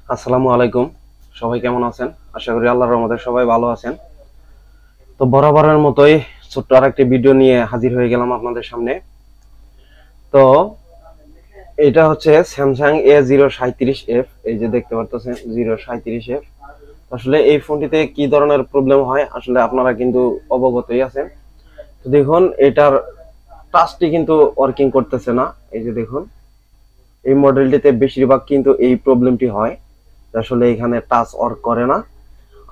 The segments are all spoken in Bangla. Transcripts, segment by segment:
আসসালামু আলাইকুম। সবাই কেমন আছেন? আশা করি আল্লাহর রহমতে সবাই ভালো আছেন। তো বরাবরের মতোই ছোট্ট আরেকটি ভিডিও নিয়ে হাজির হয়ে গেলাম আপনাদের সামনে। তো এটা হচ্ছে স্যামসাং A037F। এই যে দেখতে পারতেছেন 037F। আসলে এই ফোনটিতে কি ধরনের প্রবলেম হয় আসলে আপনারা কিন্তু অবগতই আছেন। তো দেখুন এটার টাচটি কিন্তু ওয়ার্কিং করতেছে না। এই যে দেখুন এই মডেলটিতে বেশিরভাগ কিন্তু এই প্রবলেমটি হয়। আসলে এখানে টাচ ওয়ার্ক করে না।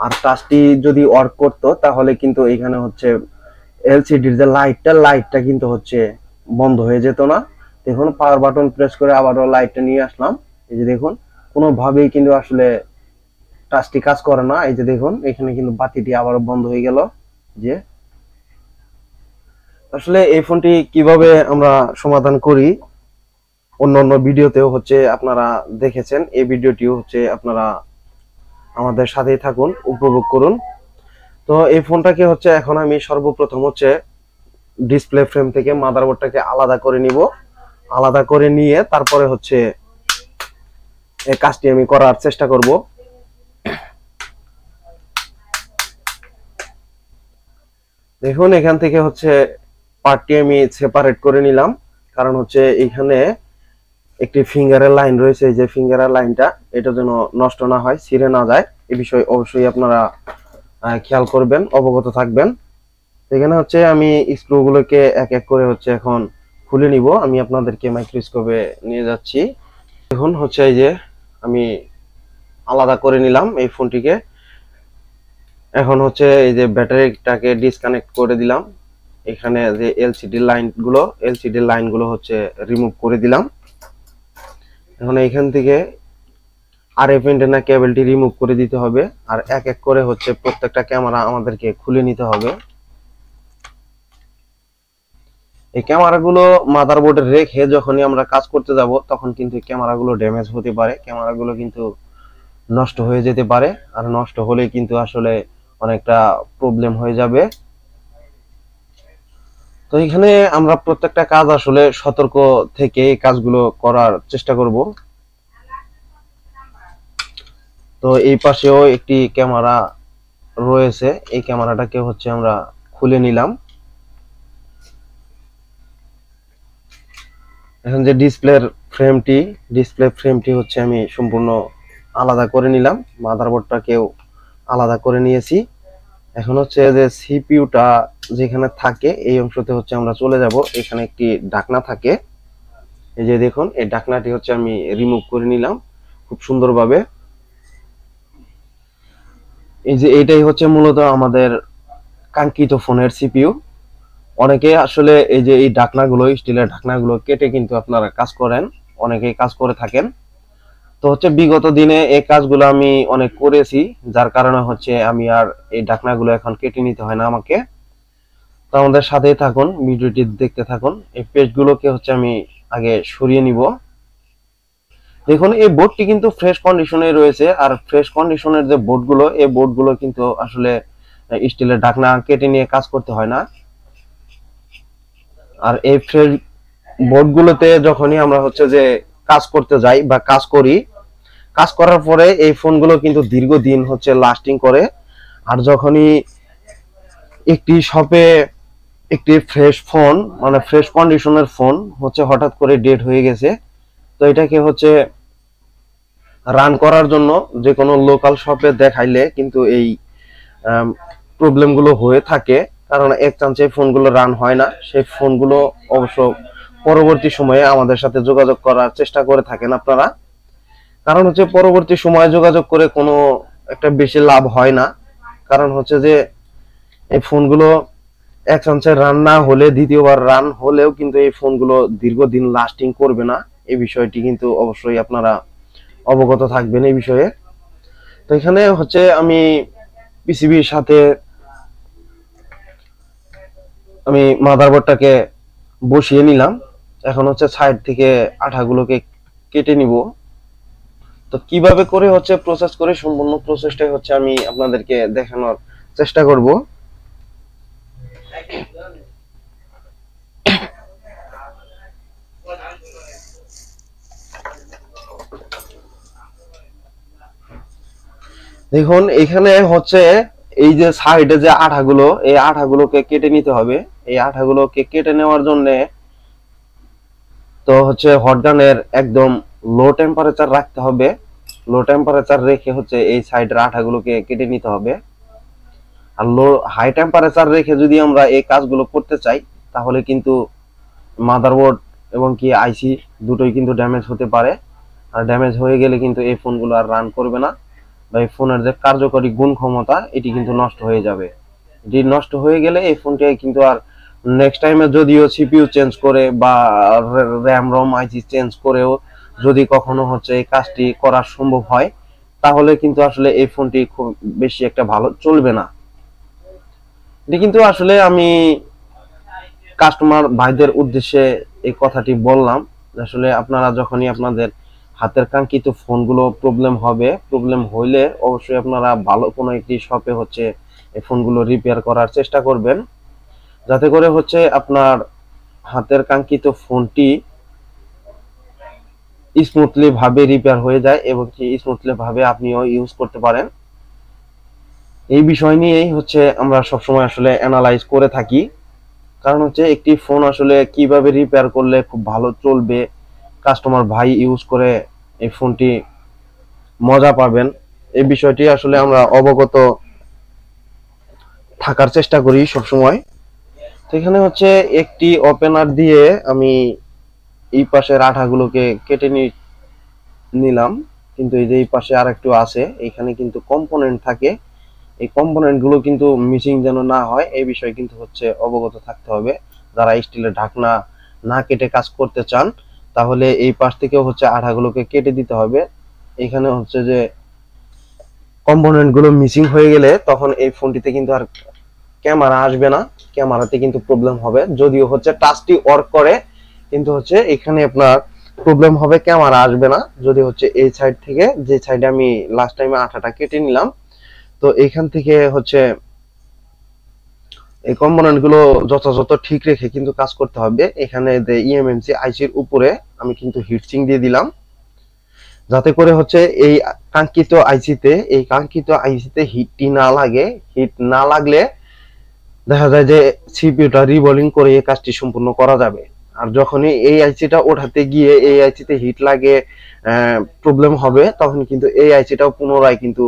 আর টাচটি যদি ওয়ার্ক করতো তাহলে কিন্তু এখানে হচ্ছে এলসিডির যে লাইটটা কিন্তু হচ্ছে বন্ধ হয়ে যেত না। দেখুন পাওয়ার বাটন প্রেস করে আবারও লাইটটা নিয়ে আসলাম। এই যে দেখুন কোনোভাবেই কিন্তু আসলে টাচটি কাজ করে না। এই যে দেখুন এখানে কিন্তু বাতিটি আবারও বন্ধ হয়ে গেল। যে আসলে এই ফোনটি কিভাবে আমরা সমাধান করি অন্য ভিডিওতেও হচ্ছে আপনারা দেখেছেন। এই ভিডিওটিও হচ্ছে আপনারা আমাদের সাথেই থাকুন, উপভোগ করুন। তো এই ফোনটাকে হচ্ছে এখন আমি সর্বপ্রথম হচ্ছে ডিসপ্লে ফ্রেম থেকে মাদারবোর্ডটাকে আলাদা করে নিব। আলাদা করে নিয়ে তারপরে হচ্ছে এই কাজটি আমি করার চেষ্টা করব। দেখুন এখান থেকে হচ্ছে পার্টটি আমি সেপারেট করে নিলাম, কারণ হচ্ছে এখানে একটি ফিঙ্গারের লাইন রয়েছে। এই যে ফিঙ্গারের লাইনটা, এটা যেন নষ্ট না হয়, ছিঁড়ে না যায়, এই বিষয়ে অবশ্যই আপনারা খেয়াল করবেন, অবগত থাকবেন। এখানে হচ্ছে আমি স্ক্রুগুলোকে এক এক করে হচ্ছে এখন খুলে নিব। আমি আপনাদেরকে মাইক্রোস্কোপে নিয়ে যাচ্ছি। এখন হচ্ছে এই যে আমি আলাদা করে নিলাম এই ফোনটিকে। এখন হচ্ছে এই যে ব্যাটারিটাকে ডিসকানেক্ট করে দিলাম। এখানে যে এলসিডি লাইনগুলো হচ্ছে রিমুভ করে দিলাম। এখন এখান থেকে আরএফ অ্যান্টেনা কেবলটি রিমুভ করে দিতে হবে। আর এক এক করে হচ্ছে প্রত্যেকটা ক্যামেরা আমাদেরকে খুলে নিতে হবে। এই ক্যামেরাগুলো মাদারবোর্ডে রেখে যখনই আমরা কাজ করতে যাব তখন কিন্তু ক্যামেরাগুলো ড্যামেজ হতে পারে, ক্যামেরাগুলো কিন্তু নষ্ট হয়ে যেতে পারে। আর নষ্ট হলে কিন্তু আসলে অনেকটা প্রবলেম হয়ে যাবে। তো এখানে আমরা প্রত্যেকটা কাজ আসলে সতর্ক থেকে এই কাজগুলো করার চেষ্টা করব। তো এই পাশেও একটি ক্যামেরা রয়েছে, এই ক্যামেরাটাকে হচ্ছে আমরা খুলে নিলাম। এখন যে ডিসপ্লে ফ্রেমটি হচ্ছে আমি সম্পূর্ণ আলাদা করে নিলাম, মাদারবোর্ডটাকেও আলাদা করে নিয়েছি। এখন হচ্ছে যে সিপিইউটা যেখানে থাকে এই অংশতে হচ্ছে আমরা চলে যাব। এখানে একটি ঢাকনা থাকে, এই যে দেখুন এই ঢাকনাটি হচ্ছে আমি রিমুভ করে নিলাম খুব সুন্দরভাবে। এই যে এটাই হচ্ছে মূলত আমাদের কাঙ্ক্ষিত ফোনের সিপিইউ। অনেকে আসলে এই যে এই ঢাকনাগুলো, স্টিলের ঢাকনাগুলো কেটে কিন্তু আপনারা কাজ করেন, অনেকেই কাজ করে থাকেন। তো হচ্ছে বিগত দিনে এই কাজগুলো আমি অনেক করেছি, যার কারণে হচ্ছে আমি আর এই ঢাকনাগুলো এখন কেটে নিতে হয় না আমাকে। তো আমাদের সাথেই থাকুন, ভিডিওটি দেখতে থাকুন। এই পেজগুলোকে হচ্ছে আমি আগে সরিয়ে নিব। দেখুন এই বোর্ডটি কিন্তু ফ্রেশ কন্ডিশনে রয়েছে। আর ফ্রেশ কন্ডিশনের যে বোর্ডগুলো, এই বোর্ডগুলো কিন্তু আসলে স্টিলের ঢাকনা কেটে নিয়ে কাজ করতে হয় না। আর এই ফ্রেশ বোর্ডগুলোতে যখনই আমরা হচ্ছে যে কাজ করতে যাই বা কাজ করি, কাজ করার পরে এই ফোনগুলো কিন্তু দীর্ঘদিন হচ্ছে লাস্টিং করে। আর যখনই একটি শপে একটি ফ্রেশ ফোন, মানে ফ্রেশ কন্ডিশনের ফোন হচ্ছে হঠাৎ করে ডেট হয়ে গেছে, তো এটাকে হচ্ছে রান করার জন্য যে কোনো লোকাল শপে দেখাইলে কিন্তু এই প্রবলেমগুলো হয়ে থাকে। কারণ এক চান্সে ফোনগুলো রান হয় না। সেই ফোনগুলো অবশ্য পরবর্তী সময়ে আমাদের সাথে যোগাযোগ করার চেষ্টা করে থাকেন আপনারা। কারণ হচ্ছে পরবর্তী সময়ে যোগাযোগ করে কোনো একটা বেশি লাভ হয় না। কারণ হচ্ছে যে এই ফোনগুলো এক চান্সে রান না হলে দ্বিতীয়বার রান হলেও কিন্তু এই ফোনগুলো দীর্ঘদিন লাস্টিং করবে না। এই বিষয়টি কিন্তু অবশ্যই আপনারা অবগত থাকবেন এই বিষয়ে। তো এখানে হচ্ছে আমি পিসিবির সাথে আমি মাদারবোর্ডটাকে বসিয়ে নিলাম। এখন হচ্ছে সাইড থেকে আঠাগুলোকে কেটে নিব। তো কিভাবে করে হচ্ছে প্রসেস করে সম্পূর্ণ প্রসেসটাই হচ্ছে আমি আপনাদেরকে দেখানোর চেষ্টা করব। দেখুন এখানে হচ্ছে এই যে সাইডে যে আঠাগুলো, এই আঠাগুলোকে কেটে নিতে হবে। এই আঠাগুলোকে কেটে নেওয়ার জন্য তো হচ্ছে হটগানের একদম লো টেম্পারেচার রাখতে হবে। লো টেম্পারেচার রেখে হচ্ছে এই সাইডের আঠাগুলোকে কেটে নিতে হবে। আর লো হাই টেম্পারেচার রেখে যদি আমরা এই কাজগুলো করতে চাই তাহলে কিন্তু মাদারবোর্ড এবং কি আইসি দুটোই কিন্তু ড্যামেজ হতে পারে। আর ড্যামেজ হয়ে গেলে কিন্তু এই ফোনগুলো আর রান করবে না, বা এই ফোনের যে কার্যকরী গুণ ক্ষমতা এটি কিন্তু নষ্ট হয়ে যাবে। এটি নষ্ট হয়ে গেলে এই ফোনটি কিন্তু আর নেক্সট টাইমে যদিও সিপিইউ চেঞ্জ করে বা র্যাম রম আইসি চেঞ্জ করেও যদি কখনো হচ্ছে এই কাজটি করা সম্ভব হয় তাহলে কিন্তু আসলে এই ফোনটি খুব বেশি একটা ভালো চলবে না। এটি কিন্তু আসলে আমি কাস্টমার ভাইদের উদ্দেশ্যে এই কথাটি বললাম। আসলে আপনারা যখনই আপনাদের হাতের কাঙ্ক্ষিত ফোনগুলো প্রবলেম হবে, প্রবলেম হইলে অবশ্যই আপনারা ভালো কোনো একটি শপে হচ্ছে এই ফোনগুলো রিপেয়ার করার চেষ্টা করবেন, যাতে করে হচ্ছে আপনার হাতের কাঙ্ক্ষিত ফোনটি স্মুথলি ভাবে রিপেয়ার হয়ে যায় এবং কি স্মুথলি ভাবে আপনিও ইউজ করতে পারেন। এই বিষয় নিয়েই হচ্ছে আমরা সবসময় আসলে অ্যানালাইজ করে থাকি। কারণ হচ্ছে একটি ফোন আসলে কিভাবে রিপেয়ার করলে খুব ভালো চলবে, কাস্টমার ভাই ইউজ করে এই ফোনটি মজা পাবেন, এই বিষয়টি আসলে আমরা অবগত থাকার চেষ্টা করি সবসময়। তো এখানে হচ্ছে একটি ওপেনার দিয়ে আমি এই পাশের আঠাগুলোকে কেটে নিলাম, কিন্তু এই যে এই পাশে আর একটু আছে, এখানে কিন্তু কম্পোনেন্ট থাকে, এই কম্পোনেন্ট গুলো কিন্তু মিসিং যেন না হয় এই বিষয়ে কিন্তু হচ্ছে অবগত থাকতে হবে। যারা স্টিলের ঢাকনা না কেটে কাজ করতে চান তাহলে এই পাশ থেকেও হচ্ছে আঠাগুলোকে কেটে দিতে হবে। এখানে হচ্ছে যে কম্পোনেন্ট গুলো মিসিং হয়ে গেলে তখন এই ফোনটিতে কিন্তু আর ক্যামেরা আসবে না, ক্যামেরাতে কিন্তু প্রবলেম হবে। যদিও হচ্ছে টাচটি ওয়ার্ক করে কিন্তু হচ্ছে এখানে আপনার প্রবলেম হবে, ক্যামেরা আসবে না। যদি হচ্ছে এই সাইড থেকে, যে সাইডে আমি লাস্ট টাইমে আঠাটা কেটে নিলাম, তো এখান থেকে হচ্ছে এই কম্পোনেন্ট গুলো যথাযথ ঠিক রেখে কিন্তু কাজ করতে হবে। এখানে যে ইএমএমসি আইসির উপরে আমি কিন্তু হিটসিং দিয়ে দিলাম, যাতে করে হচ্ছে এই কাঙ্ক্ষিত আইসিতে হিটটি না লাগে। হিট না লাগলে দেখা যায় যে সিপিইউটা রিবোলিং করে এই কাজটি সম্পূর্ণ করা যাবে। আর যখনই এই আইসিটা ওঠাতে গিয়ে এই আইসিতে হিট লাগে, প্রবলেম হবে, তখন কিন্তু এই আইসিটাও পুনরায় কিন্তু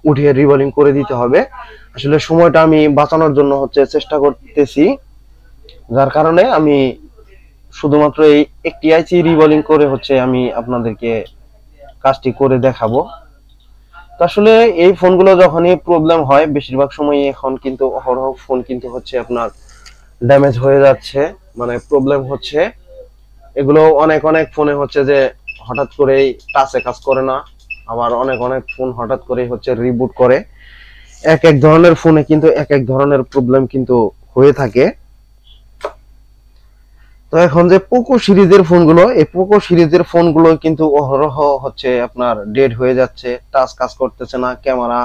উঠিয়ে রিবোলিং করে দিতে হবে। আসলে সময়টা আমি বাঁচানোর জন্য হচ্ছে চেষ্টা করতেছি, যার কারণে আমি শুধুমাত্র এই একটি আইসি রিবোলিং করে হচ্ছে আমি আপনাদেরকে কাজটি করে দেখাবো। তো আসলে এই ফোনগুলো যখনই প্রবলেম হয় বেশিরভাগ সময় এখন কিন্তু অহরহ ফোন কিন্তু হচ্ছে আপনার ড্যামেজ হয়ে যাচ্ছে, মানে প্রবলেম হচ্ছে। এগুলো অনেক অনেক ফোনে হচ্ছে যে হঠাৎ করেই টাচে কাজ করে না, আবার অনেক অনেক ফোন হঠাৎ করে হচ্ছে রিবুট করে। এক এক ধরনের ফোনে কিন্তু এক এক ধরনের প্রবলেম কিন্তু হয়ে থাকে। তো এখন যে পোকো সিরিজের ফোনগুলো, এই পোকো সিরিজের ফোনগুলো কিন্তু অহরহ হচ্ছে আপনার ডেড হয়ে যাচ্ছে, টাচ কাজ করতেছে না, ক্যামেরা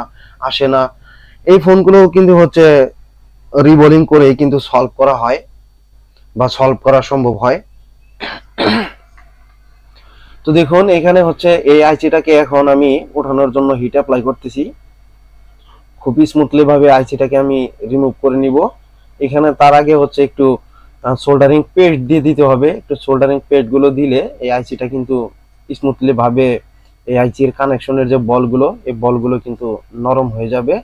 আসে না। এই ফোনগুলো কিন্তু হচ্ছে রিবোলিং করে কিন্তু সলভ করা হয় বা সলভ করা সম্ভব হয়। তো দেখুন এখানে হচ্ছে এই আইসিটাকে এখন আমি ওঠানোর জন্য হিট অ্যাপ্লাই করতেছি। খুবই স্মুথলি ভাবে আইসিটাকে আমি রিমুভ করে নিব। এখানে তার আগে হচ্ছে একটু সোল্ডারিং পেস্ট দিয়ে দিতে হবে। একটু সোল্ডারিং পেস্ট গুলো দিলে এই আইসিটা কিন্তু স্মুথলি ভাবে, এই আইসির কানেকশনের যে বলগুলো, এই বলগুলো কিন্তু নরম হয়ে যাবে।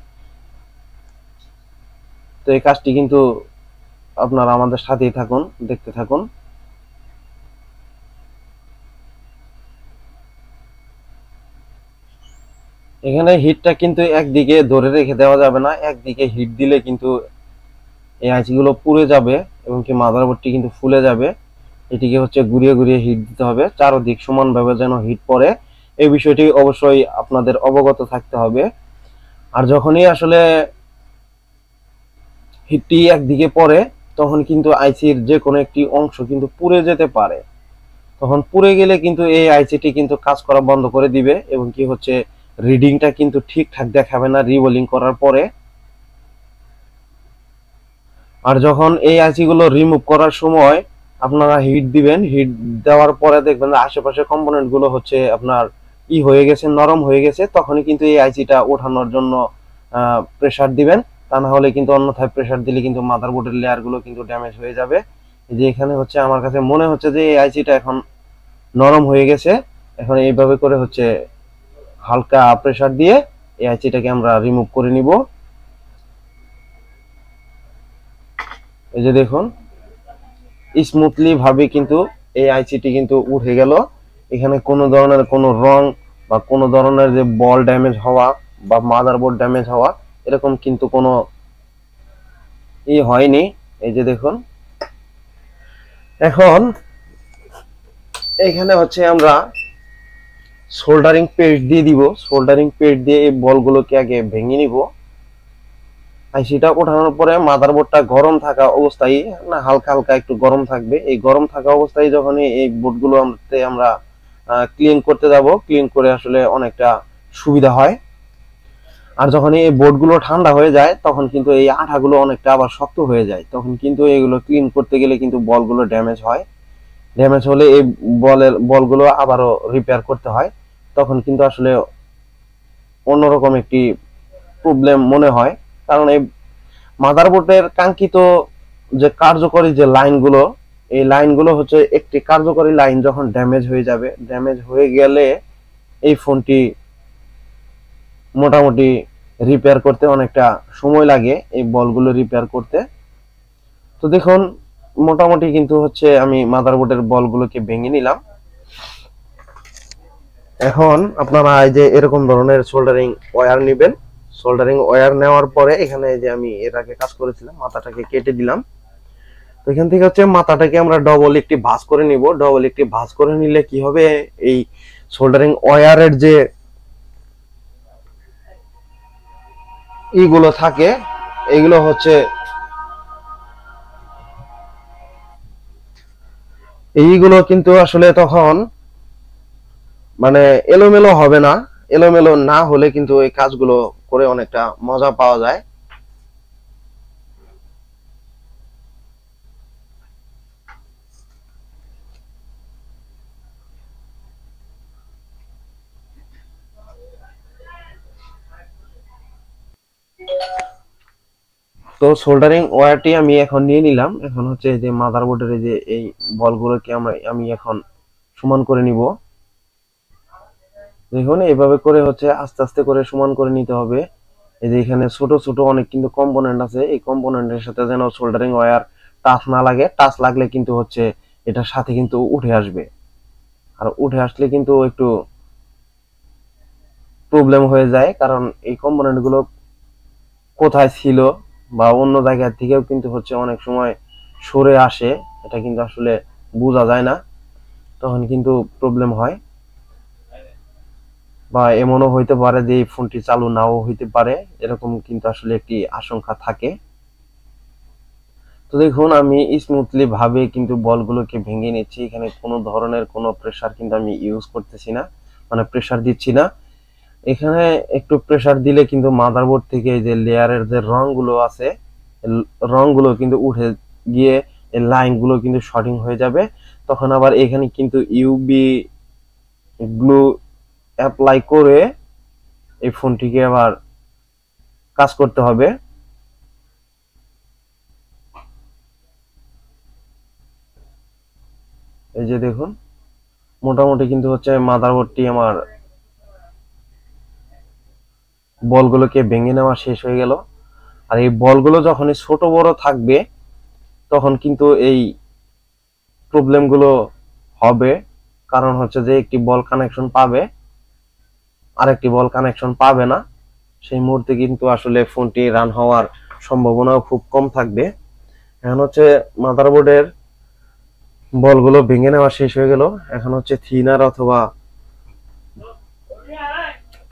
তো এই কাজটি কিন্তু আপনারা আমাদের সাথেই থাকুন, দেখতে থাকুন। এখানে হিটটা কিন্তু একদিকে ধরে রেখে দেওয়া যাবে না, একদিকে হিট দিলে কিন্তু এই আইসি গুলো পুড়ে যাবে এবং কি মাদারবোর্ডটি কিন্তু ফুলে যাবে। এটিকে হচ্ছে ঘুরিয়ে ঘুরিয়ে হিট দিতে হবে, চারদিক সমানভাবে যেন হিট পড়ে, এই বিষয়টি অবশ্যই আপনাদের অবগত থাকতে হবে। আর যখনই আসলে হিটটি একদিকে পড়ে তখন কিন্তু আইসির যে কোনো একটি অংশ কিন্তু পুড়ে যেতে পারে। তখন পুড়ে গেলে কিন্তু এই আইসিটি কিন্তু কাজ করা বন্ধ করে দিবে এবং কি হচ্ছে রিডিংটা কিন্তু ঠিকঠাক দেখাবে না রিবোলিং করার পরে। আর যখন এই আইসি গুলো রিমুভ করার সময় আপনারা হিট দিবেন, হিট দেওয়ার পরে দেখবেন যে আশেপাশে কম্পোনেন্ট গুলো হচ্ছে আপনার হয়ে গেছে, নরম হয়ে গেছে, তখনই কিন্তু এই আইসিটা ওঠানোর জন্য প্রেসার দিবেন। তা না হলে কিন্তু অন্যথায় প্রেসার দিলে কিন্তু মাদারবোর্ডের লেয়ার গুলো কিন্তু ড্যামেজ হয়ে যাবে। যে এখানে হচ্ছে আমার কাছে মনে হচ্ছে যে এই আইসিটা এখন নরম হয়ে গেছে। এখন এইভাবে করে হচ্ছে হালকা প্রেসার দিয়ে এই আইসিটাকে আমরা রিমুভ করে নিব। এই যে দেখুন স্মুথলি ভাবে কিন্তু এই আইসিটি কিন্তু উঠে গেল। এখানে কোনো ধরনের কোনো রং বা কোনো ধরনের যে বল ড্যামেজ হওয়া বা মাদারবোর্ড ড্যামেজ হওয়া এরকম কিন্তু কোনো হয়নি। এই যে দেখুন এখন এখানে হচ্ছে আমরা সোল্ডারিং পেস্ট দিয়ে দিব। সোল্ডারিং পেস্ট দিয়ে এই বলগুলোকে আগে ভেঙে নিব। আইসিটা ওঠানোর পরে মাদারবোর্ডটা গরম থাকা অবস্থায়, না হালকা হালকা একটু গরম থাকবে, এই গরম থাকা অবস্থায় যখন এই বোর্ডগুলো আমরা ক্লিন করতে যাব, ক্লিন করে আসলে অনেকটা সুবিধা হয়। আর যখন এই বোর্ডগুলো ঠান্ডা হয়ে যায় তখন কিন্তু এই আঠাগুলো অনেকটা আবার শক্ত হয়ে যায়, তখন কিন্তু এগুলো ক্লিন করতে গেলে কিন্তু বলগুলো ড্যামেজ হয়। ড্যামেজ হলে এই বলগুলো আবারও রিপেয়ার করতে হয়, তখন কিন্তু আসলে অন্যরকম একটি প্রবলেম মনে হয়। কারণ এই মাদারবোর্ডের কাঙ্ক্ষিত যে কার্যকরী যে লাইনগুলো, এই লাইনগুলো হচ্ছে একটি কার্যকরী লাইন যখন ড্যামেজ হয়ে যাবে, ড্যামেজ হয়ে গেলে এই ফোনটি মোটামুটি রিপেয়ার করতে অনেকটা সময় লাগে এই বলগুলো রিপেয়ার করতে। তো দেখুন মোটামুটি কিন্তু হচ্ছে আমি মাদারবোর্ডের বলগুলোকে ভেঙে নিলাম। এখন আপনারা এই যে এরকম ধরনের সোল্ডারিং ওয়্যার নেবেন। সোল্ডারিং ওয়্যার নেওয়ার পরে এখানে যে আমি এর আগে কাজ করেছিলাম মাথাটাকে কেটে দিলাম। তো এখান থেকে হচ্ছে মাথাটাকে আমরা ডবল একটি ভাঁজ করে নিব। ডবল একটি ভাঁজ করে নিলে কি হবে, এই সোল্ডারিং ওয়্যারের যে ইগুলো থাকে এগুলো হচ্ছে এইগুলো কিন্তু আসলে তখন মানে এলোমেলো হবে না। এলোমেলো না হলে কিন্তু এই কাজগুলো করে অনেকটা মজা পাওয়া যায়। তো সোল্ডারিং ওয়্যারটি আমি এখন নিয়ে নিলাম। এখন হচ্ছে যে মাদারবোর্ডের যে এই বলগুলোকে আমি এখন সমান করে নিব। দেখুন এইভাবে করে হচ্ছে আস্তে আস্তে করে সমান করে নিতে হবে। এই যে এখানে ছোট ছোট অনেক কিন্তু কম্পোনেন্ট আছে, এই কম্পোনেন্টের সাথে যেন সোল্ডারিং ওয়্যার টাচ না লাগে। টাচ লাগলে কিন্তু হচ্ছে এটার সাথে কিন্তু উঠে আসবে, আর উঠে আসলে কিন্তু একটু প্রবলেম হয়ে যায়। কারণ এই কম্পোনেন্ট গুলো কোথায় ছিল বা অন্য জায়গা থেকেও কিন্তু হচ্ছে অনেক সময় সরে আসে, এটা কিন্তু আসলে বোঝা যায় না, তখন কিন্তু প্রবলেম হয়। বা এমনও হইতে পারে যে এই ফোনটি চালু নাও হইতে পারে, এরকম কিন্তু আসলে একটি আশঙ্কা থাকে। তো দেখুন আমি স্মুথলি ভাবে কিন্তু বলগুলোকে ভেঙে নিচ্ছি। এখানে কোনো ধরনের কোনো প্রেসার কিন্তু আমি ইউজ করতেছি না, মানে প্রেসার দিচ্ছি না। এখানে একটু প্রেসার দিলে কিন্তু মাদারবোর্ড থেকে যে লেয়ারের যে রংগুলো আছে রংগুলো কিন্তু উঠে গিয়ে এই লাইনগুলো কিন্তু শর্টিং হয়ে যাবে। তখন আবার এখানে কিন্তু ইউবি গ্লু অ্যাপ্লাই করে এই ফোনটিকে আবার কাজ করতে হবে। এই যে দেখুন মোটামুটি কিন্তু হচ্ছে মাদারবোর্ডটি আমার বলগুলোকে ভেঙে নেওয়া শেষ হয়ে গেল। আর এই বলগুলো যখনই ছোট বড় থাকবে তখন কিন্তু এই প্রবলেমগুলো হবে। কারণ হচ্ছে যে একটি বল কানেকশন পাবে আর একটি বল কানেকশন পাবে না, সেই মুহূর্তে কিন্তু আসলে ফোনটি রান হওয়ার সম্ভাবনাও খুব কম থাকবে। এখন হচ্ছে মাদারবোর্ডের বলগুলো ভেঙে নেওয়া শেষ হয়ে গেল। এখন হচ্ছে থিনার অথবা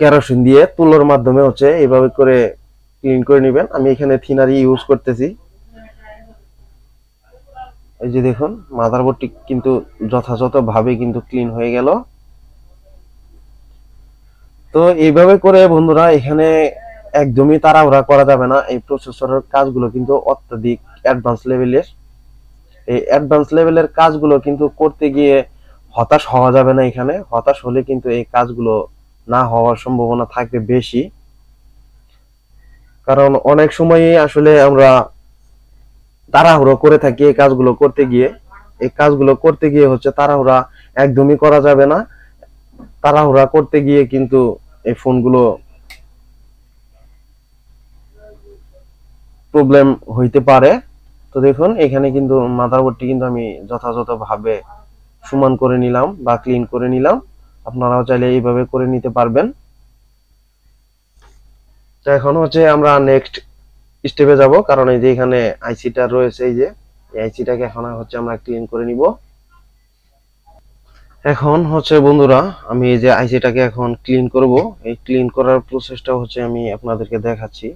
কেরোসিন দিয়ে তুলোর মাধ্যমে হচ্ছে এইভাবে করে ক্লিন করে নেবেন। আমি এখানে থিনারই ইউজ করতেছি। এই যে দেখুন মাদারবোর্ডটি কিন্তু যথাযথভাবে কিন্তু ক্লিন হয়ে গেল। তো এইভাবে করে বন্ধুরা এখানে একদমই তাড়াহুড়া করা যাবে না। এই প্রসেসরের কাজগুলো কিন্তু অত্যাধিক অ্যাডভান্স লেভেলের। এই অ্যাডভান্স লেভেলের কাজগুলো কিন্তু করতে গিয়ে হতাশ হওয়া যাবে না। এখানে হতাশ হলে কিন্তু এই কাজগুলো না হওয়ার সম্ভাবনা থাকবে বেশি। কারণ অনেক সময়ই আসলে আমরা তাড়াহুড়ো করে থাকি এই কাজগুলো করতে গিয়ে। এই কাজগুলো করতে গিয়ে হচ্ছে তাড়াহুড়া একদমই করা যাবে না। তাড়াহুড়া করতে গিয়ে কিন্তু এই ফোনগুলো প্রবলেম হইতে পারে। তো দেখুন এখানে কিন্তু মাদারবোর্ডটি কিন্তু আমি যথাযথভাবে সমান করে নিলাম বা ক্লিন করে নিলাম। আপনারাও চাইলে এইভাবে করে নিতে পারবেন। তো এখন হচ্ছে আমরা নেক্সট স্টেপে যাব, কারণ এই যে এখানে আইসিটা রয়েছে, এই যে এই আইসিটাকে এখন হচ্ছে আমরা ক্লিন করে নিব। এখন হচ্ছে বন্ধুরা আমি এই যে আইসিটাকে এখন ক্লিন করব। এই ক্লিন করার প্রসেসটা হচ্ছে আমি আপনাদেরকে দেখাচ্ছি।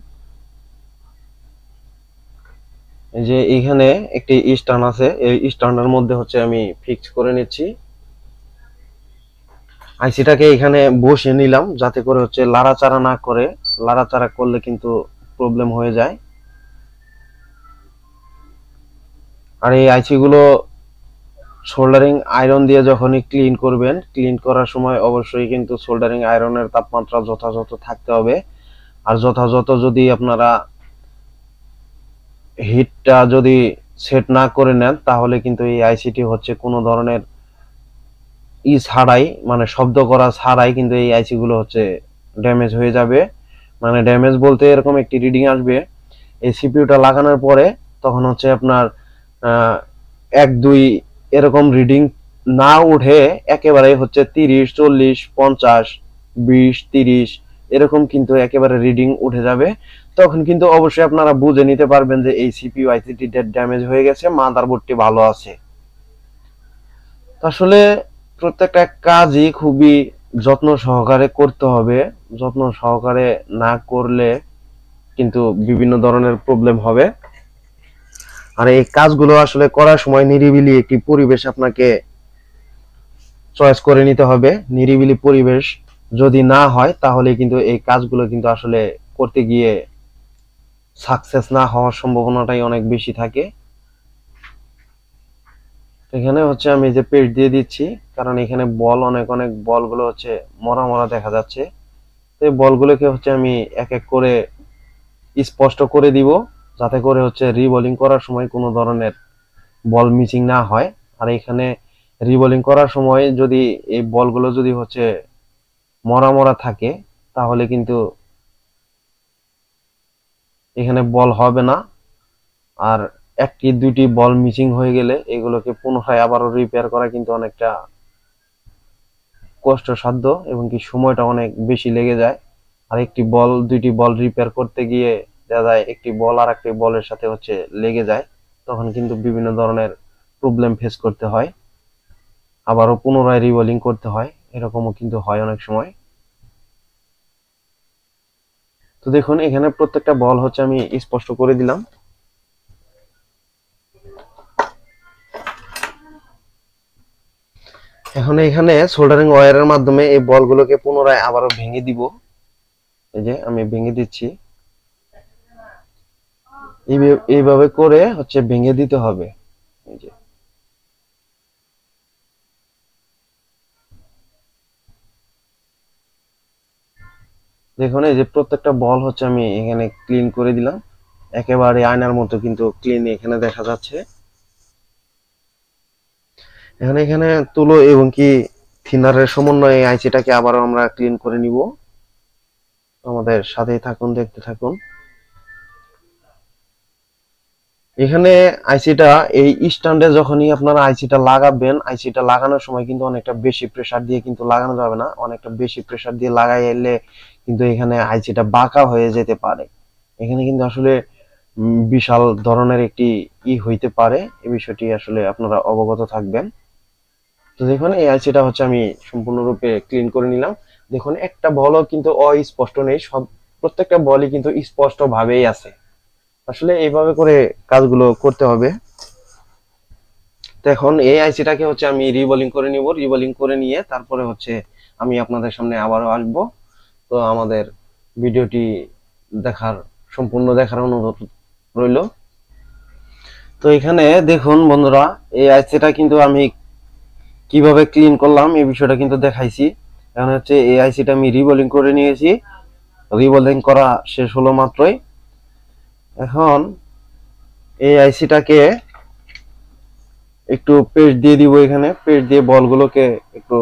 এই যে এখানে একটি স্ট্যান্ড আছে, এই স্ট্যান্ডের মধ্যে হচ্ছে আমি ফিক্স করে নিচ্ছি। আইসিটাকে এখানে বসিয়ে নিলাম যাতে করে হচ্ছে লাড়াচাড়া না করে। লাড়াচাড়া করলে কিন্তু প্রবলেম হয়ে যায়। আর এই আইসি গুলো সোল্ডারিং আয়রন দিয়ে যখনই ক্লিন করবেন, ক্লিন করার সময় অবশ্যই কিন্তু সোল্ডারিং আয়রনের তাপমাত্রা যথাযথ থাকতে হবে। আর যথাযথ যদি আপনারা হিটটা যদি সেট না করে নেন, তাহলে কিন্তু এই আইসিটি হচ্ছে কোনো ধরনের ছাড়াই, মানে শব্দ করা ছাড়াই কিন্তু এই আইসি গুলো হচ্ছে ড্যামেজ হয়ে যাবে। মানে ড্যামেজ বলতে এরকম একটি রিডিং আসবে এই সিপিইউটা লাগানোর পরে, তখন হচ্ছে আপনার 1 2 এরকম রিডিং না উঠে একেবারে হচ্ছে 30 40 50 20 30 এরকম কিন্তু একেবারে রিডিং উঠে যাবে। তখন কিন্তু অবশ্যই আপনারা বুঝে নিতে পারবেন যে এই সিপিইউ আইসিটি ড্যামেজ হয়ে গেছে, মাদারবোর্ডটি ভালো আছে। আসলে প্রত্যেকটা কাজই খুবই যত্ন সহকারে করতে হবে। যত্ন সহকারে না করলে কিন্তু বিভিন্ন ধরনের প্রবলেম হবে। আর এই কাজগুলো আসলে করার সময় নিরিবিলি একটি পরিবেশ আপনাকে চয়েস করে নিতে হবে। নিরিবিলি পরিবেশ যদি না হয় তাহলে কিন্তু এই কাজগুলো কিন্তু আসলে করতে গিয়ে সাকসেস না হওয়ার সম্ভাবনাটাই অনেক বেশি থাকে। এখানে হচ্ছে আমি যে পেস্ট দিয়ে দিচ্ছি, কারণ এখানে বল অনেক বলগুলো হচ্ছে মরা মরা দেখা যাচ্ছে। তো এই বলগুলোকে হচ্ছে আমি এক এক করে স্পষ্ট করে দিব, যাতে করে হচ্ছে রিবোলিং করার সময় কোনো ধরনের বল মিসিং না হয়। আর এখানে রিবোলিং করার সময় যদি এই বলগুলো যদি হচ্ছে মরা মরা থাকে, তাহলে কিন্তু এখানে বল হবে না। আর 1 2টি বল মিসিং হয়ে গেলে এগুলোকে পুনরায় আবারও রিপেয়ার করা কিন্তু অনেকটা কষ্টসাধ্য এবং কি সময়টা অনেক বেশি লেগে যায়। আর 2টি বল রিপেয়ার করতে গিয়ে দেখা যায় একটি বল আর একটি বলের সাথে হচ্ছে লেগে যায়, তখন কিন্তু বিভিন্ন ধরনের প্রবলেম ফেস করতে হয়, আবারও পুনরায় রিবোলিং করতে হয়, এরকমও কিন্তু হয় অনেক সময়। তো দেখুন এখানে প্রত্যেকটা বল হচ্ছে আমি স্পষ্ট করে দিলাম। এখন এখানে সোল্ডারিং ওয়্যারের মাধ্যমে এই বলগুলোকে পুনরায় আবারও ভেঙে দিব। এই যে আমি ভেঙে দিচ্ছি, এইভাবে করে হচ্ছে ভেঙে দিতে হবে। এই যে দেখুন এই যে প্রত্যেকটা বল হচ্ছে আমি এখানে ক্লিন করে দিলাম, একেবারে আয়নার মতো কিন্তু ক্লিন এখানে দেখা যাচ্ছে। এখানে তুলো এবং কি থিনারের সমন্বয়ে আইসিটাকে আবারও আমরা ক্লিন করে নিব। আমাদের সাথেই থাকুন, দেখতে থাকুন। এখানে আইসিটা এই স্ট্যান্ডে যখনই আপনারা আইসিটা লাগাবেন, আইসিটা লাগানোর সময় কিন্তু অনেকটা বেশি প্রেসার দিয়ে কিন্তু লাগানো যাবে না। অনেকটা বেশি প্রেসার দিয়ে লাগাইলে কিন্তু এখানে আইসিটা বাঁকা হয়ে যেতে পারে। এখানে কিন্তু আসলে বিশাল ধরনের একটি হইতে পারে, এই বিষয়টি আসলে আপনারা অবগত থাকবেন। তো দেখুন এই আইসিটা হচ্ছে আমি সম্পূর্ণরূপে ক্লিন করে নিলাম। দেখুন একটা বলও কিন্তু অস্পষ্ট নেই, প্রত্যেকটা বলই কিন্তু স্পষ্ট ভাবেই আছে। আসলে এইভাবে করে কাজগুলো করতে হবে। তো এখন এই আইসিটাকে হচ্ছে আমি রিবোলিং করে নিব। রিবোলিং করে নিয়ে তারপরে হচ্ছে আমি আপনাদের সামনে আবারও আসব। তো আমাদের ভিডিওটি সম্পূর্ণ দেখার অনুরোধ রইল। তো এখানে দেখুন বন্ধুরা, এই আইসিটা কিন্তু আমি কিভাবে ক্লিন করলাম এই বিষয়টা কিন্তু দেখাইছি। এখন হচ্ছে এই আইসিটা আমি রিবোলিং করে নিয়েছি, রিবোলিং করা শেষ হলো মাত্রই। এখন এই আইসিটাকে একটু পেস্ট দিয়ে দিব, এখানে পেস্ট দিয়ে বলগুলোকে একটু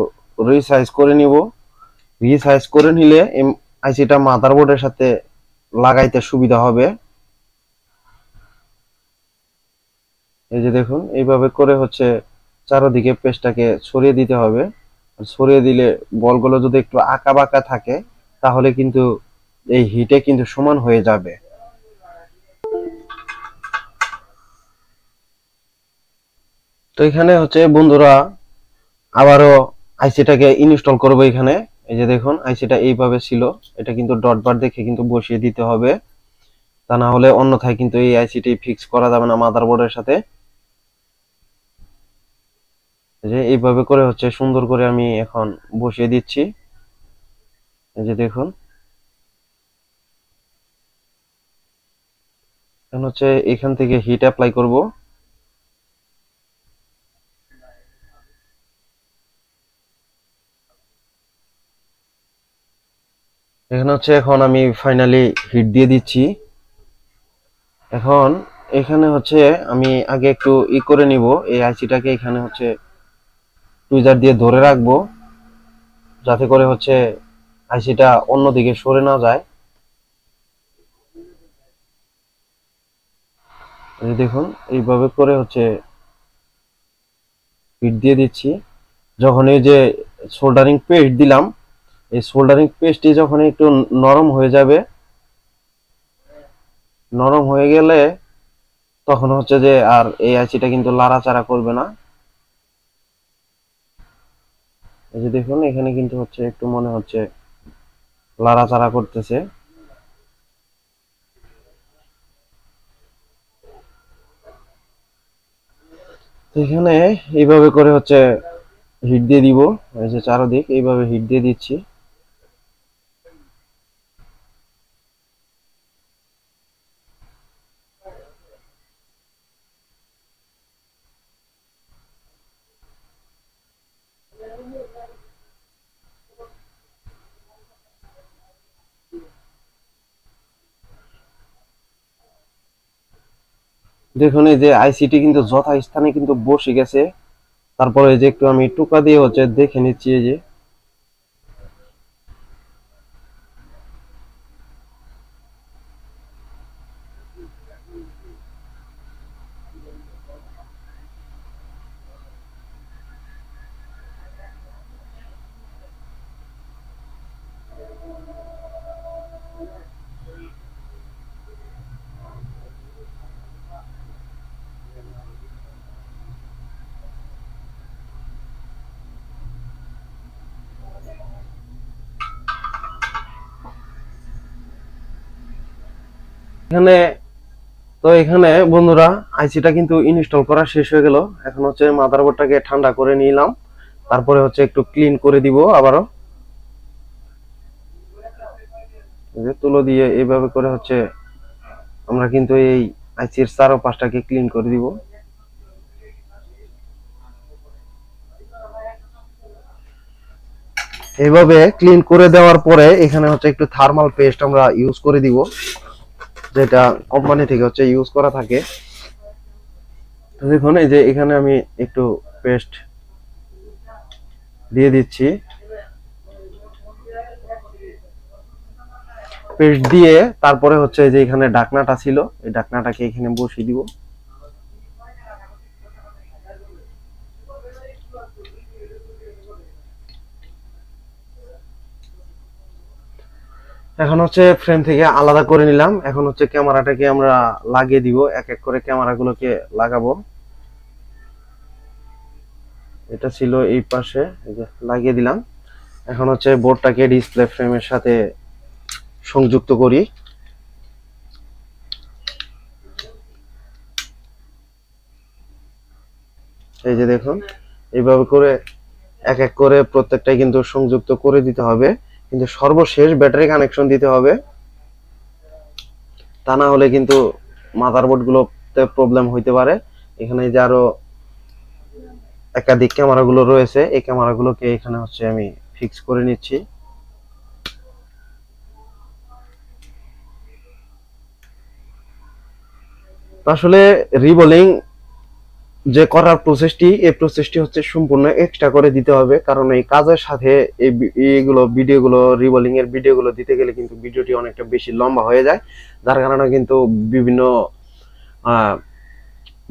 রিসাইজ করে নিব। রিসাইজ করে নিলে আইসিটা মাদারবোর্ডের সাথে লাগাইতে সুবিধা হবে। এই যে দেখুন, এইভাবে করে হচ্ছে চারদিকে পেস্টটাকে ছড়িয়ে দিতে হবে। ছড়িয়ে দিলে বলগুলো যদি একটু আঁকা বাঁকা থাকে তাহলে কিন্তু এই হিটে কিন্তু সমান হয়ে যাবে। তো এখানে হচ্ছে বন্ধুরা আবারও আইসিটাকে ইনস্টল করবো এখানে। এই যে দেখুন, আইসিটা এইভাবে ছিল, এটা কিন্তু ডট বার দেখে কিন্তু বসিয়ে দিতে হবে, তা না হলে অন্যথায় কিন্তু এই আইসিটি ফিক্স করা যাবে না মাদারবোর্ডের সাথে। যে এইভাবে করে হচ্ছে সুন্দর করে আমি এখন বসিয়ে দিচ্ছি। এই যে দেখুন, এখন হচ্ছে এখান থেকে হিট অ্যাপ্লাই করব। এখানে হচ্ছে এখন আমি ফাইনালি হিট দিয়ে দিচ্ছি। এখন এখানে হচ্ছে আমি আগে একটু করে নিব এই আইসিটাকে, এখানে হচ্ছে টুইজার দিয়ে ধরে রাখবো যাতে করে হচ্ছে আইসিটা অন্যদিকে সরে না যায়। এই দেখুন, এইভাবে করে হচ্ছে হিট দিয়ে দিচ্ছি। যখন এই যে সোল্ডারিং পেস্ট দিলাম, এই সোল্ডারিং পেস্টটি যখন একটু নরম হয়ে যাবে, নরম হয়ে গেলে তখন হচ্ছে যে আর এই আইসিটা কিন্তু লাড়াচাড়া করবে না। এই যে দেখুন, এখানে কিন্তু হচ্ছে একটু মনে হচ্ছে লাড়াচাড়া করতেছে। এখানে এইভাবে করে হচ্ছে হিট দিয়ে দিব। এই যে চারদিক এইভাবে হিট দিয়ে দিচ্ছি। দেখুন, এই যে আইসিটি কিন্তু যথাস্থানে কিন্তু বসে গেছে। তারপরে এই যে একটু আমি টুকা দিয়ে হচ্ছে দেখে নিচ্ছি। এই যে এখানে, তো এখানে বন্ধুরা আইসিটা কিন্তু ইনস্টল করা শেষ হয়ে গেল। এখন হচ্ছে মাদারবোর্ডটাকে ঠান্ডা করে নিলাম, তারপরে হচ্ছে একটু ক্লিন করে দিব আবারও। এই যে তুলো দিয়ে এইভাবে করে হচ্ছে আমরা কিন্তু এই আইসির চারপাশটাকে ক্লিন করে দিব। এইভাবে ক্লিন করে দেওয়ার পরে এখানে হচ্ছে একটু থার্মাল পেস্ট আমরা ইউজ করে দিব, যেটা কোম্পানি থেকে হচ্ছে ইউজ করা থাকে। তো দেখুন, এই যে এখানে আমি একটু পেস্ট দিয়ে দিচ্ছি। পেস্ট দিয়ে তারপরে হচ্ছে যে এখানে ঢাকনাটা ছিল, এই ঢাকনাটাকে এখানে বসিয়ে দিব। এখন হচ্ছে ফ্রেম থেকে আলাদা করে নিলাম। এখন হচ্ছে ক্যামেরাটাকে আমরা লাগিয়ে দিব, এক এক করে ক্যামেরাগুলোকে লাগাবো। এটা ছিল এই পাশে, এই যে লাগিয়ে দিলাম। এখন হচ্ছে বোর্ডটাকে ডিসপ্লে ফ্রেমের সাথে সংযুক্ত করি। এই যে দেখুন, এইভাবে করে এক এক করে প্রত্যেকটাই কিন্তু সংযুক্ত করে দিতে হবে, কিন্তু সর্বশেষ ব্যাটারি কানেকশন দিতে হবে, তা না হলে কিন্তু মাদারবোর্ড গুলোতে প্রবলেম হইতে পারে। এখানে যে আরো একাধিক ক্যামেরাগুলো রয়েছে, এই ক্যামেরাগুলোকে এখানে হচ্ছে আমি ফিক্স করে নিচ্ছি। আসলে রিবোলিং যে করার প্রসেসটি, এই প্রসেসটি হচ্ছে সম্পূর্ণ এক্সট্রা করে দিতে হবে, কারণ এই কাজের সাথে এইগুলো ভিডিওগুলো, রিবোলিং এর ভিডিওগুলো দিতে গেলে কিন্তু ভিডিওটি অনেকটা বেশি লম্বা হয়ে যায়, যার কারণে কিন্তু বিভিন্ন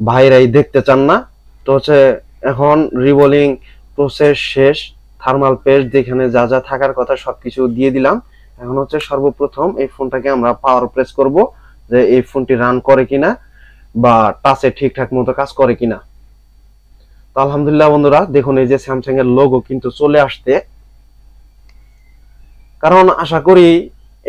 ভাইরাই দেখতে চান না। তো হচ্ছে এখন রিবোলিং প্রসেস শেষ, থার্মাল পেস্ট যেখানে যা যা থাকার কথা সবকিছু দিয়ে দিলাম। এখন হচ্ছে সর্বপ্রথম এই ফোনটাকে আমরা পাওয়ার প্রেস করব, যে এই ফোনটি রান করে কিনা বা টাচে ঠিকঠাক মতো কাজ করে কিনা। তো আলহামদুলিল্লাহ বন্ধুরা, দেখুন এই যে স্যামসাং এর লোগো কিন্তু চলে আসছে, কারণ আশা করি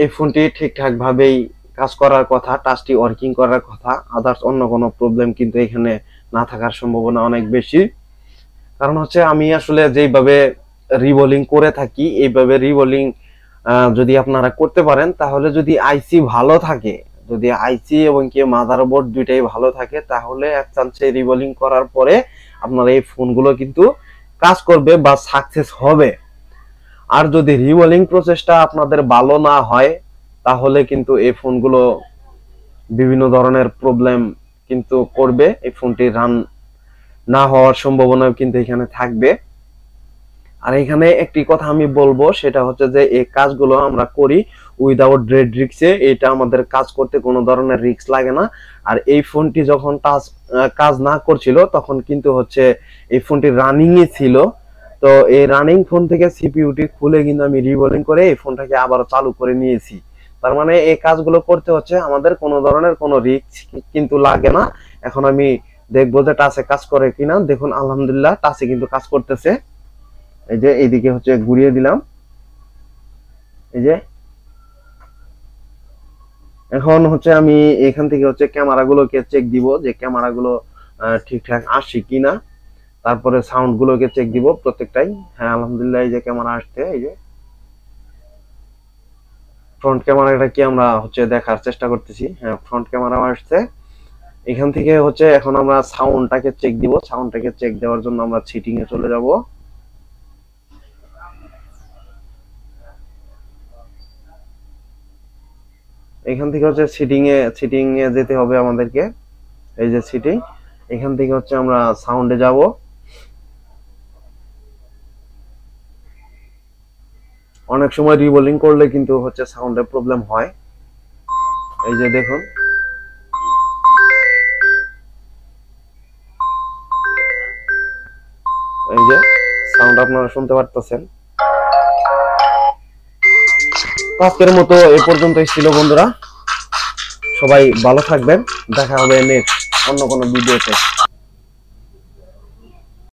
এই ফোনটি ঠিকঠাক ভাবেই কাজ করার কথা, টাচটি ওয়ার্কিং করার কথা, আদার্স অন্য কোনো প্রবলেম কিন্তু এখানে না থাকার সম্ভাবনা অনেক বেশি। কারণ হচ্ছে আমি আসলে যেইভাবে রিবোলিং করে থাকি, এইভাবে রিবোলিং যদি আপনারা করতে পারেন, তাহলে যদি আইসি ভালো থাকে, যদি আইসি এবং কি মাদারবোর্ড দুইটাই ভালো থাকে, তাহলে এক চান্সে রিবোলিং করার পরে আপনার এই ফোনগুলো কিন্তু কাজ করবে বা সাকসেস হবে। আর যদি রিবোলিং প্রসেসটা আপনাদের ভালো না হয়, তাহলে কিন্তু এই ফোনগুলো বিভিন্ন ধরনের প্রবলেম কিন্তু করবে, এই ফোনটি রান না হওয়ার সম্ভাবনা কিন্তু এখানে থাকবে। আর এখানে একটি কথা আমি বলবো, সেটা হচ্ছে যে এই কাজগুলো আমরা করি উইদাউট রেড রিক্সে, এটা আমাদের কাজ করতে কোনো ধরনের রিক্স লাগে না। আর এই ফোনটি যখন কাজ না করছিল, তখন কিন্তু হচ্ছে এই ফোনটি রানিং এ ছিল। তো এই রানিং ফোন থেকে সিপিইউটি খুলে কিন্তু আমি রিবোলিং করে এই ফোনটাকে আবার চালু করে নিয়েছি। তার মানে এই কাজগুলো করতে হচ্ছে আমাদের কোনো ধরনের কোনো রিস্ক কিন্তু লাগে না। এখন আমি দেখবো যে টাচে কাজ করে কিনা। দেখুন আলহামদুলিল্লাহ টাচে কিন্তু কাজ করতেছে। এই যে এইদিকে হচ্ছে ঘুরিয়ে দিলাম, এই যে এখন হচ্ছে আমি এখান থেকে হচ্ছে ক্যামেরাগুলোকে চেক দিব, যে ক্যামেরাগুলো ঠিকঠাক আসছে কিনা। তারপরে সাউন্ড গুলোকে চেক দিব প্রত্যেকটাই। হ্যাঁ আলহামদুলিল্লাহ, এই যে ক্যামেরা আসছে, এই যে ফ্রন্ট ক্যামেরাটা কি আমরা হচ্ছে দেখার চেষ্টা করতেছি। হ্যাঁ ফ্রন্ট ক্যামেরা আসছে। এখান থেকে হচ্ছে এখন আমরা সাউন্ডটাকে চেক দিব। সাউন্ডটাকে চেক দেওয়ার জন্য আমরা সেটিং এ চলে যাব। এখান থেকে হচ্ছে সেটিং এ যেতে হবে আমাদেরকে। এই যে সেটিং, এখান থেকে হচ্ছে আমরা সাউন্ডে যাব। অনেক সময় রিবোলিং করলে কিন্তু হচ্ছে সাউন্ডের প্রবলেম হয়। এই যে দেখুন, এই যে সাউন্ড আপনারা শুনতে পারতেছেন। আজকের মতো এই পর্যন্তই ছিল বন্ধুরা, সবাই ভালো থাকবেন, দেখা হবে নেক্সট অন্য কোনো ভিডিওতে।